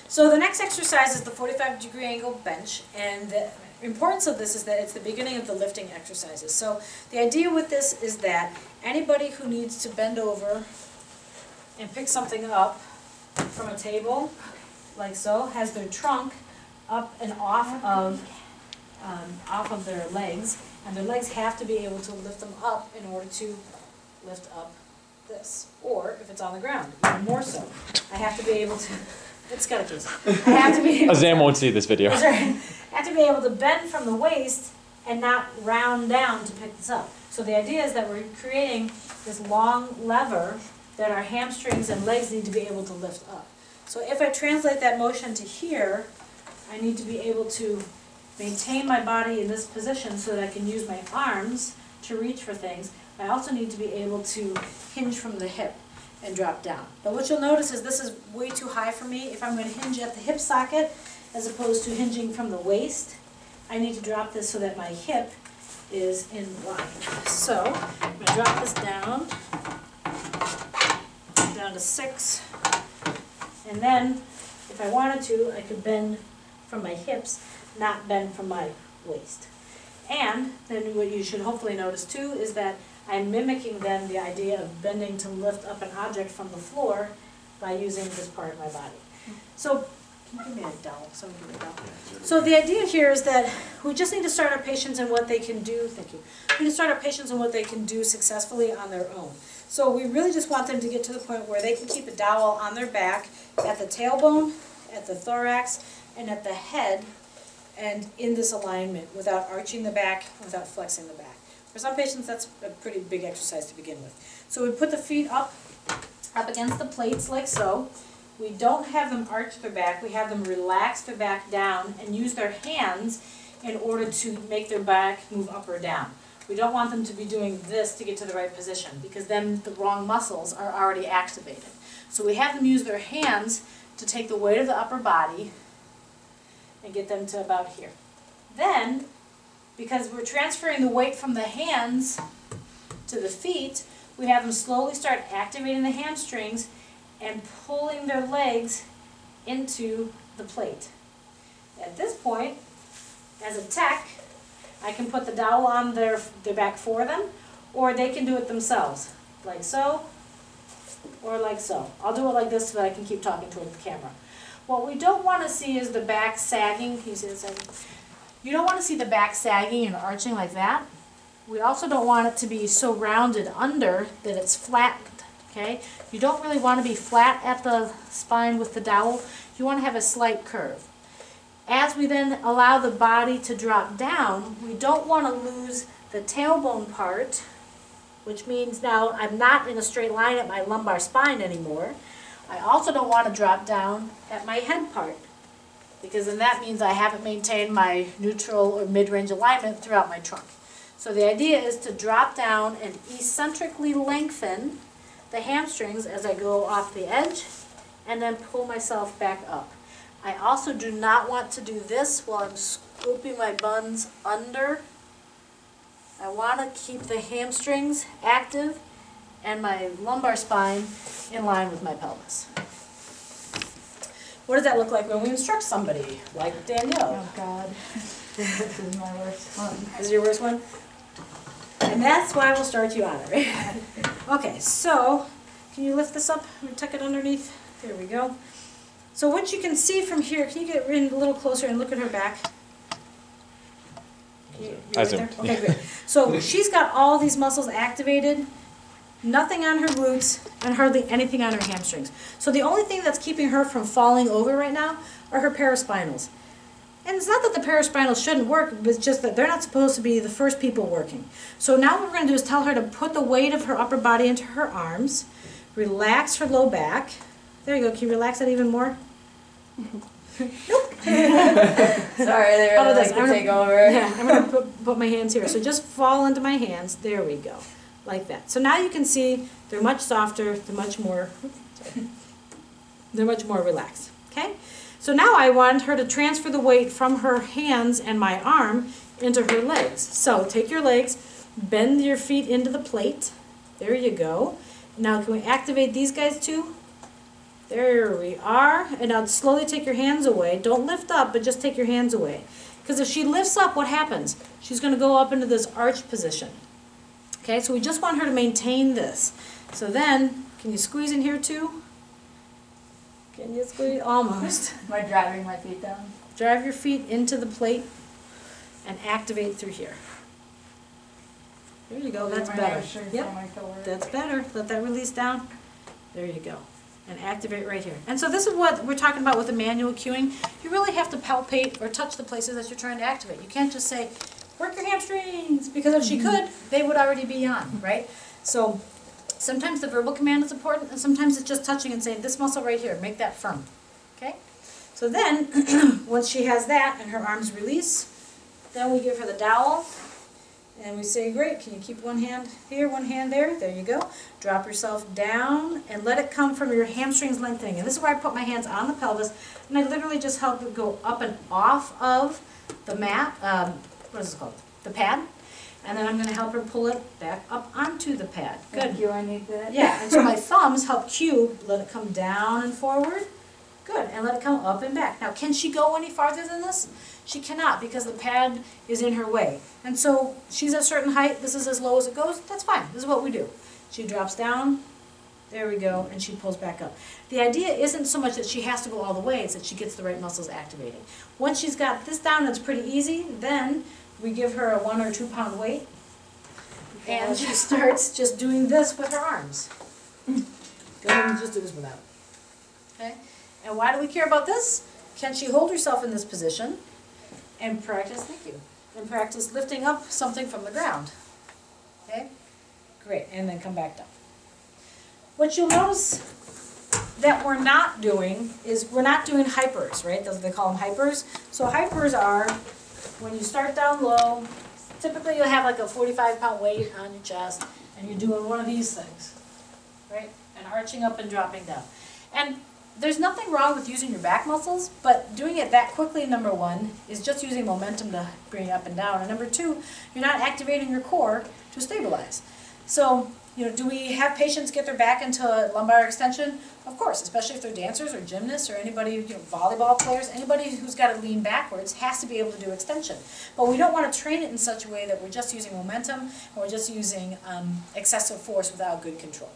So the next exercise is the 45-degree angle bench, and the importance of this is that it's the beginning of the lifting exercises. So the idea with this is that anybody who needs to bend over and pick something up from a table, like so, has their trunk up and off of their legs, and their legs have to be able to lift them up in order to lift up this. Or if it's on the ground, even more so. I have to be able to, it's got a case. I have to be able Azam won't see this video. Sorry. I have to be able to bend from the waist and not round down to pick this up. So the idea is that we're creating this long lever that our hamstrings and legs need to be able to lift up. So if I translate that motion to here, I need to be able to maintain my body in this position so that I can use my arms to reach for things. I also need to be able to hinge from the hip and drop down. But what you'll notice is this is way too high for me. If I'm going to hinge at the hip socket as opposed to hinging from the waist, I need to drop this so that my hip is in line. So I'm going to drop this down to 6. And then, if I wanted to, I could bend from my hips, not bend from my waist. And then what you should hopefully notice too is that I'm mimicking then the idea of bending to lift up an object from the floor by using this part of my body. So, can you give me a dowel? Someone give me a dowel. So the idea here is that we just need to start our patients in what they can do. Thank you. We need to start our patients in what they can do successfully on their own. So we really just want them to get to the point where they can keep a dowel on their back at the tailbone, at the thorax, and at the head, and in this alignment without arching the back, without flexing the back. For some patients, that's a pretty big exercise to begin with. So we put the feet up against the plates like so. We don't have them arch their back. We have them relax their back down and use their hands in order to make their back move up or down. We don't want them to be doing this to get to the right position because then the wrong muscles are already activated. So we have them use their hands to take the weight of the upper body and get them to about here. Then, because we're transferring the weight from the hands to the feet, we have them slowly start activating the hamstrings and pulling their legs into the plate. At this point, as a tech, I can put the dowel on their back for them, or they can do it themselves, like so, or like so. I'll do it like this so that I can keep talking toward the camera. What we don't want to see is the back sagging. Can you see the sagging? You don't want to see the back sagging and arching like that. We also don't want it to be so rounded under that it's flattened. Okay? You don't really want to be flat at the spine with the dowel. You want to have a slight curve. As we then allow the body to drop down, we don't want to lose the tailbone part, which means now I'm not in a straight line at my lumbar spine anymore. I also don't want to drop down at my head part, because then that means I haven't maintained my neutral or mid-range alignment throughout my trunk. So the idea is to drop down and eccentrically lengthen the hamstrings as I go off the edge and then pull myself back up. I also do not want to do this while I'm scooping my buns under. I want to keep the hamstrings active and my lumbar spine in line with my pelvis. What does that look like when we instruct somebody, like Danielle? Oh God, this is my worst one. This is your worst one? And that's why we'll start you on it, right? Okay, so, can you lift this up and tuck it underneath? There we go. So what you can see from here, can you get in a little closer and look at her back? I zoomed. Okay, great. So she's got all these muscles activated, nothing on her glutes, and hardly anything on her hamstrings. So the only thing that's keeping her from falling over right now are her paraspinals. And it's not that the paraspinals shouldn't work, but it's just that they're not supposed to be the first people working. So now what we're going to do is tell her to put the weight of her upper body into her arms, relax her low back. There you go. Can you relax that even more? Nope. Sorry, they really like to take over. Yeah, I'm going to put my hands here. So just fall into my hands. There we go. Like that. So now you can see they're much softer, they're much more relaxed. Okay? So now I want her to transfer the weight from her hands and my arm into her legs. So take your legs, bend your feet into the plate. There you go. Now can we activate these guys too? There we are. And now slowly take your hands away. Don't lift up, but just take your hands away. Because if she lifts up, what happens? She's going to go up into this arch position. Okay, so we just want her to maintain this. So then, can you squeeze in here too? Can you squeeze? Almost. Am I driving my feet down? Drive your feet into the plate and activate through here. There you go, that's better. Yep, that's better. Let that release down. There you go. And activate right here. And so this is what we're talking about with the manual cueing. You really have to palpate or touch the places that you're trying to activate. You can't just say, work your hamstrings, because if she could, they would already be on, right? So sometimes the verbal command is important, and sometimes it's just touching and saying, this muscle right here, make that firm, okay? So then, once she has that and her arms release, then we give her the dowel, and we say, great, can you keep one hand here, one hand there? There you go. Drop yourself down and let it come from your hamstrings lengthening. And this is where I put my hands on the pelvis, and I literally just help it go up and off of the mat, what is it called? The pad. And then I'm going to help her pull it back up onto the pad. Good. Thank you, I need that. Yeah, and so my thumbs help cue, let it come down and forward. Good, and let it come up and back. Now, can she go any farther than this? She cannot, because the pad is in her way. And so she's at a certain height, this is as low as it goes, that's fine, this is what we do. She drops down, there we go, and she pulls back up. The idea isn't so much that she has to go all the way, it's that she gets the right muscles activating. Once she's got this down, it's pretty easy, then we give her a 1 or 2 pound weight, and she starts just doing this with her arms. Go ahead and just do this without. Okay? And why do we care about this? Can she hold herself in this position and practice, thank you, and practice lifting up something from the ground? Okay? Great, and then come back down. What you'll notice that we're not doing is we're not doing hypers, right? They call them hypers. So hypers are when you start down low, typically you'll have like a 45-pound weight on your chest, and you're doing one of these things, right? And arching up and dropping down. And there's nothing wrong with using your back muscles, but doing it that quickly, number one, is just using momentum to bring it up and down. And number two, you're not activating your core to stabilize. So, you know, do we have patients get their back into lumbar extension? Of course, especially if they're dancers or gymnasts or anybody, you know, volleyball players, anybody who's got to lean backwards has to be able to do extension. But we don't want to train it in such a way that we're just using momentum or we're just using excessive force without good control.